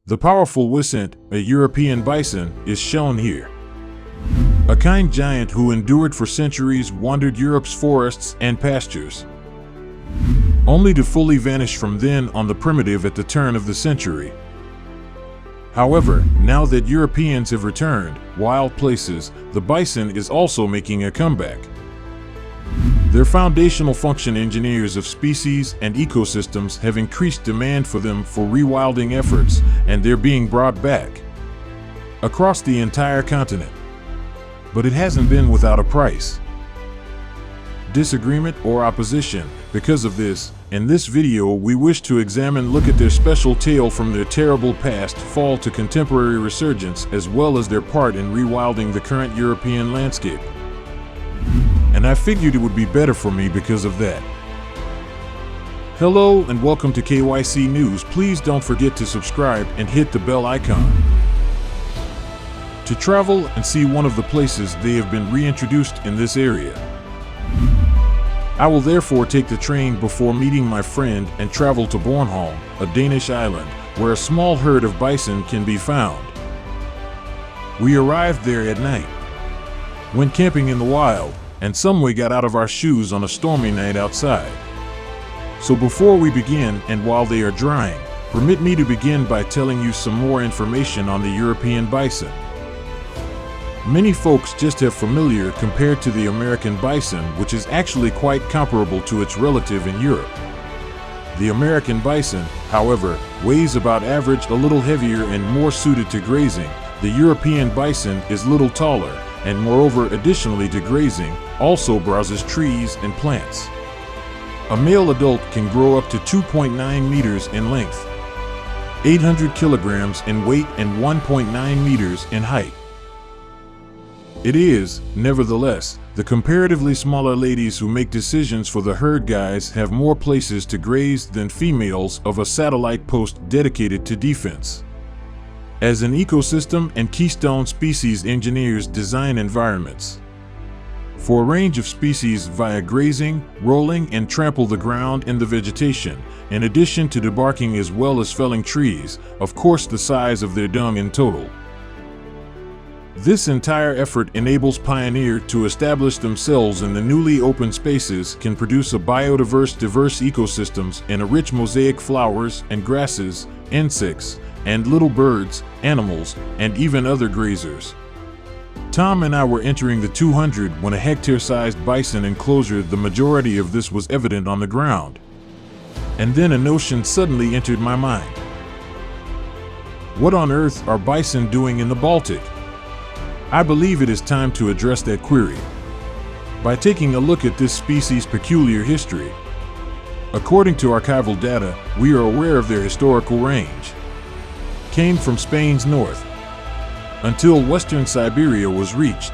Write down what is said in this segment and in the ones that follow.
The powerful Wisent, a European bison, is shown here. A kind giant who endured for centuries wandered Europe's forests and pastures, only to fully vanish from then on the primitive at the turn of the century. However, now that Europeans have returned, wild places, the bison is also making a comeback. Their foundational function engineers of species and ecosystems have increased demand for them for rewilding efforts, and they're being brought back across the entire continent. But it hasn't been without a price, disagreement, or opposition. Because of this, in this video we wish to look at their special tale from their terrible past fall to contemporary resurgence, as well as their part in rewilding the current European landscape. And I figured it would be better for me because of that. Hello and welcome to KYC News. Please don't forget to subscribe and hit the bell icon to travel and see one of the places they have been reintroduced in this area. I will therefore take the train before meeting my friend and travel to Bornholm, a Danish island, where a small herd of bison can be found. We arrived there at night, went camping in the wild, and some way got out of our shoes on a stormy night outside. So before we begin, and while they are drying, permit me to begin by telling you some more information on the European bison. Many folks just have familiar compared to the American bison, which is actually quite comparable to its relative in Europe. The American bison, however, weighs about average, a little heavier and more suited to grazing. The European bison is little taller, and moreover, additionally to grazing, also browses trees and plants. A male adult can grow up to 2.9 meters in length, 800 kilograms in weight, and 1.9 meters in height. It is, nevertheless, the comparatively smaller ladies who make decisions for the herd. Guys have more places to graze than females of a satellite post dedicated to defense. As an ecosystem and keystone species, engineers design environments for a range of species via grazing, rolling, and trample the ground in the vegetation, in addition to debarking as well as felling trees, of course the size of their dung in total. This entire effort enables pioneers to establish themselves in the newly open spaces, can produce a diverse ecosystems and a rich mosaic flowers and grasses, insects, and little birds, animals, and even other grazers. Tom and I were entering the 200 when a hectare-sized bison enclosure. The majority of this was evident on the ground. And then a notion suddenly entered my mind. What on earth are bison doing in the Baltic? I believe it is time to address that query by taking a look at this species' peculiar history. According to archival data, we are aware of their historical range. Came from Spain's north until western Siberia was reached.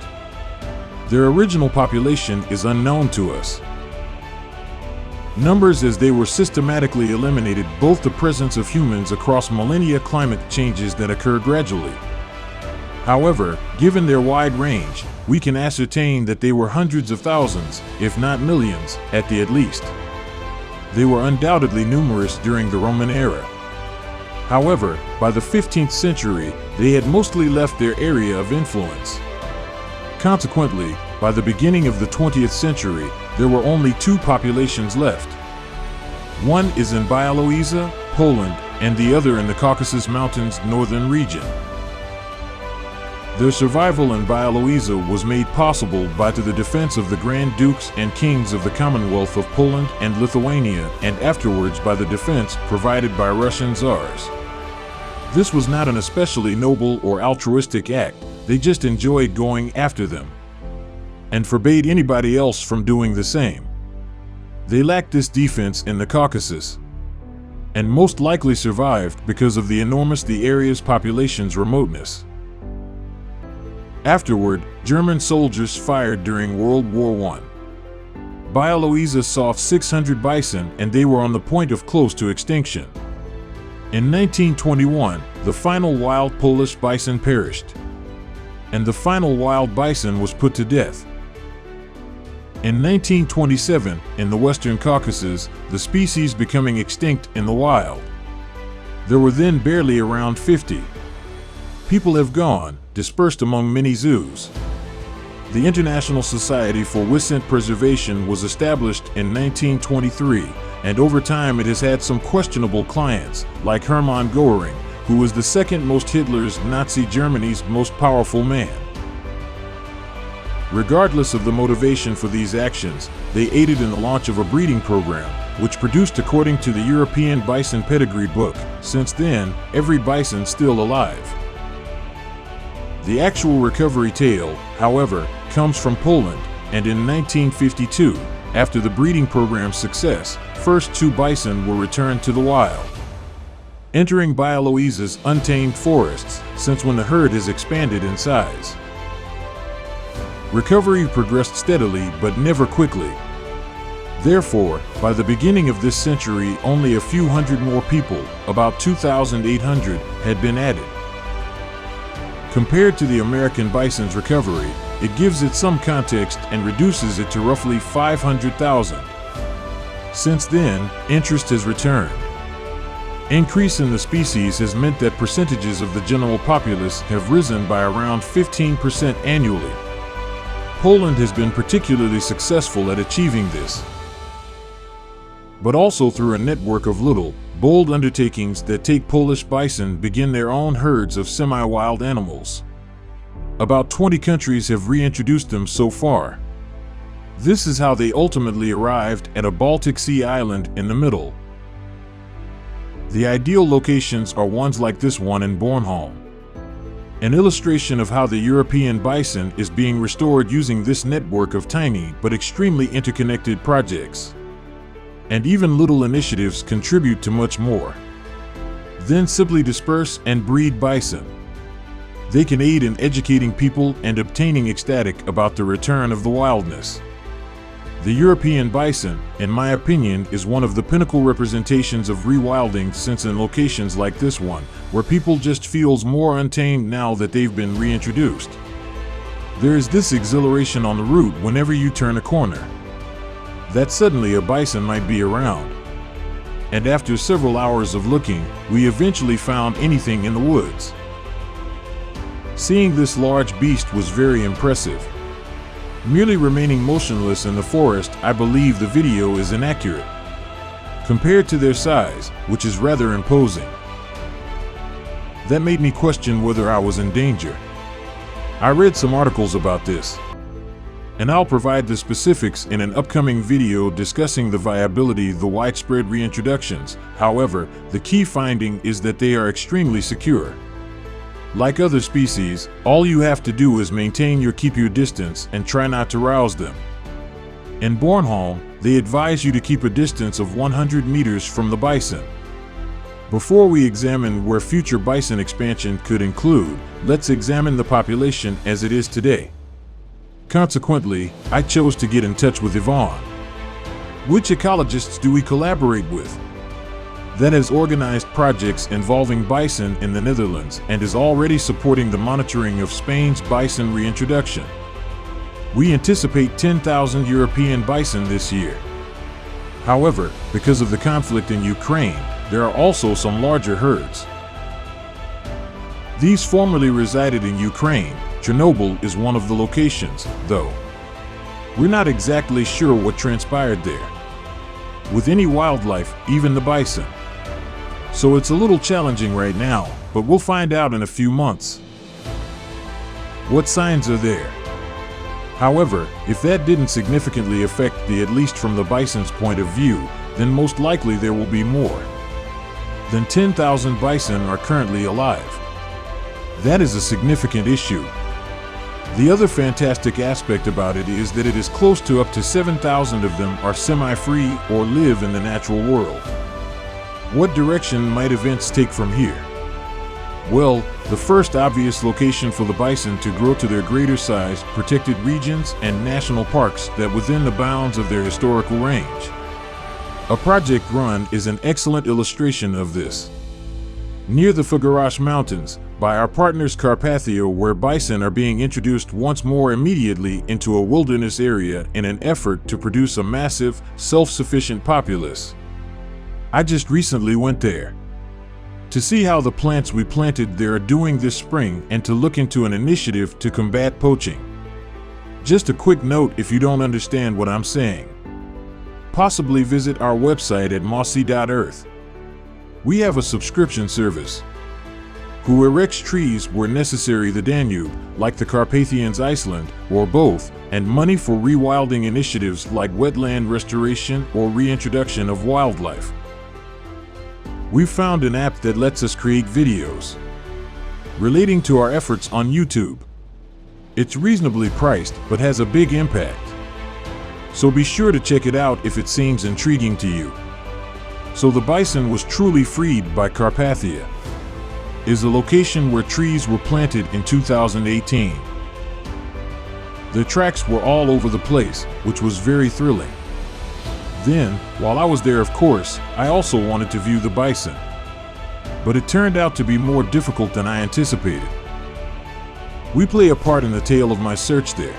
Their original population is unknown to us. Numbers as they were systematically eliminated, both the presence of humans across millennia, climate changes that occur gradually. However, given their wide range, we can ascertain that they were hundreds of thousands, if not millions, at the least. They were undoubtedly numerous during the Roman era. However, by the 15th century, they had mostly left their area of influence. Consequently, by the beginning of the 20th century, there were only two populations left. One is in Białowieża, Poland, and the other in the Caucasus Mountains northern region. Their survival in Białowieża was made possible by the defense of the Grand Dukes and Kings of the Commonwealth of Poland and Lithuania, and afterwards by the defense provided by Russian Tsars. This was not an especially noble or altruistic act, they just enjoyed going after them and forbade anybody else from doing the same. They lacked this defense in the Caucasus, and most likely survived because of the area's population's remoteness. Afterward, German soldiers fired during World War I. Białowieża saw 600 bison, and they were on the point of close to extinction. In 1921, the final wild Polish bison perished, and the final wild bison was put to death. In 1927, in the Western Caucasus, the species becoming extinct in the wild. There were then barely around 50. People have gone, dispersed among many zoos. The International Society for Wisent Preservation was established in 1923, and over time it has had some questionable clients, like Hermann Göring, who was the second most Hitler's Nazi Germany's most powerful man. Regardless of the motivation for these actions, they aided in the launch of a breeding program, which produced, according to the European Bison Pedigree book, since then, every bison still alive. The actual recovery tale, however, comes from Poland, and in 1952, after the breeding program's success, first 2 bison were returned to the wild, entering Białowieża's untamed forests, since when the herd has expanded in size. Recovery progressed steadily but never quickly. Therefore, by the beginning of this century, only a few hundred more people, about 2,800, had been added. Compared to the American bison's recovery, it gives it some context and reduces it to roughly 500,000. Since then, interest has returned. Increase in the species has meant that percentages of the general populace have risen by around 15% annually. Poland has been particularly successful at achieving this, but also through a network of little, bold undertakings that take Polish bison begin their own herds of semi-wild animals. About 20 countries have reintroduced them so far. This is how they ultimately arrived at a Baltic Sea island in the middle. The ideal locations are ones like this one in Bornholm, an illustration of how the European bison is being restored using this network of tiny but extremely interconnected projects. And even little initiatives contribute to much more. Then simply disperse and breed bison. They can aid in educating people and obtaining ecstatic about the return of the wildness. The European bison, in my opinion, is one of the pinnacle representations of rewilding, since in locations like this one, where people just feels more untamed now that they've been reintroduced. There is this exhilaration on the route whenever you turn a corner, that suddenly a bison might be around. And after several hours of looking, we eventually found anything in the woods. Seeing this large beast was very impressive. Merely remaining motionless in the forest, I believe the video is inaccurate compared to their size, which is rather imposing. That made me question whether I was in danger. I read some articles about this, and I'll provide the specifics in an upcoming video discussing the viability of the widespread reintroductions. However, the key finding is that they are extremely secure. Like other species, all you have to do is keep your distance and try not to rouse them. In Bornholm, they advise you to keep a distance of 100 meters from the bison. Before we examine where future bison expansion could include, let's examine the population as it is today. Consequently, I chose to get in touch with Yvonne. Which ecologists do we collaborate with? That has organized projects involving bison in the Netherlands and is already supporting the monitoring of Spain's bison reintroduction. We anticipate 10,000 European bison this year. However, because of the conflict in Ukraine, there are also some larger herds. These formerly resided in Ukraine. Chernobyl is one of the locations, though. We're not exactly sure what transpired there with any wildlife, even the bison. So it's a little challenging right now, but we'll find out in a few months. What signs are there? However, if that didn't significantly affect at least from the bison's point of view, then most likely there will be more than 10,000 bison are currently alive. That is a significant issue. The other fantastic aspect about it is that it is close to up to 7,000 of them are semi-free or live in the natural world. What direction might events take from here? Well, the first obvious location for the bison to grow to their greater size, protected regions and national parks that within the bounds of their historical range. A project run is an excellent illustration of this. Near the Figueras Mountains, by our partners Carpathia, where bison are being introduced once more immediately into a wilderness area in an effort to produce a massive, self-sufficient populace. I just recently went there to see how the plants we planted there are doing this spring and to look into an initiative to combat poaching. Just a quick note if you don't understand what I'm saying. Possibly visit our website at mossy.earth. We have a subscription service. Who erects trees where necessary the Danube, like the Carpathians Iceland, or both, and money for rewilding initiatives like wetland restoration or reintroduction of wildlife. We've found an app that lets us create videos relating to our efforts on YouTube. It's reasonably priced, but has a big impact. So be sure to check it out if it seems intriguing to you. So the bison was truly freed by Carpathia is a location where trees were planted in 2018. The tracks were all over the place, which was very thrilling. Then, while I was there, of course, I also wanted to view the bison. But it turned out to be more difficult than I anticipated. We play a part in the tale of my search there.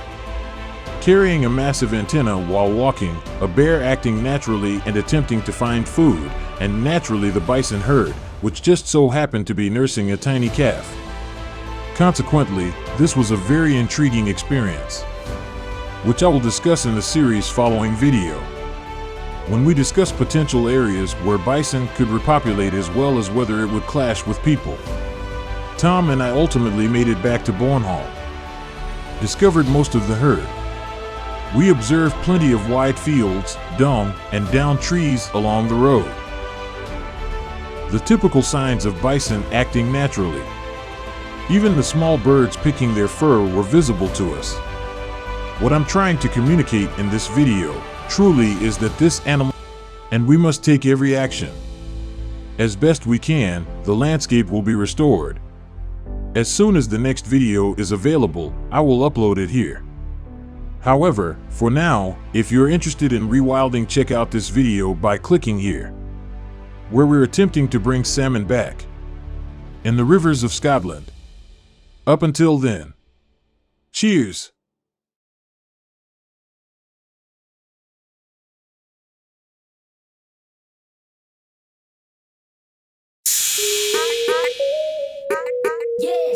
Carrying a massive antenna while walking, a bear acting naturally and attempting to find food, and naturally the bison herd, which just so happened to be nursing a tiny calf. Consequently, this was a very intriguing experience, which I will discuss in the series following video, when we discuss potential areas where bison could repopulate as well as whether it would clash with people. Tom and I ultimately made it back to Bornholm, discovered most of the herd. We observed plenty of wide fields, dung, and downed trees along the road. The typical signs of bison acting naturally. Even the small birds picking their fur were visible to us. What I'm trying to communicate in this video truly is that this animal, and we must take every action. As best we can, the landscape will be restored. As soon as the next video is available, I will upload it here. However, for now, if you're interested in rewilding, check out this video by clicking here, where we're attempting to bring salmon back in the rivers of Scotland. Up until then, cheers! Yeah.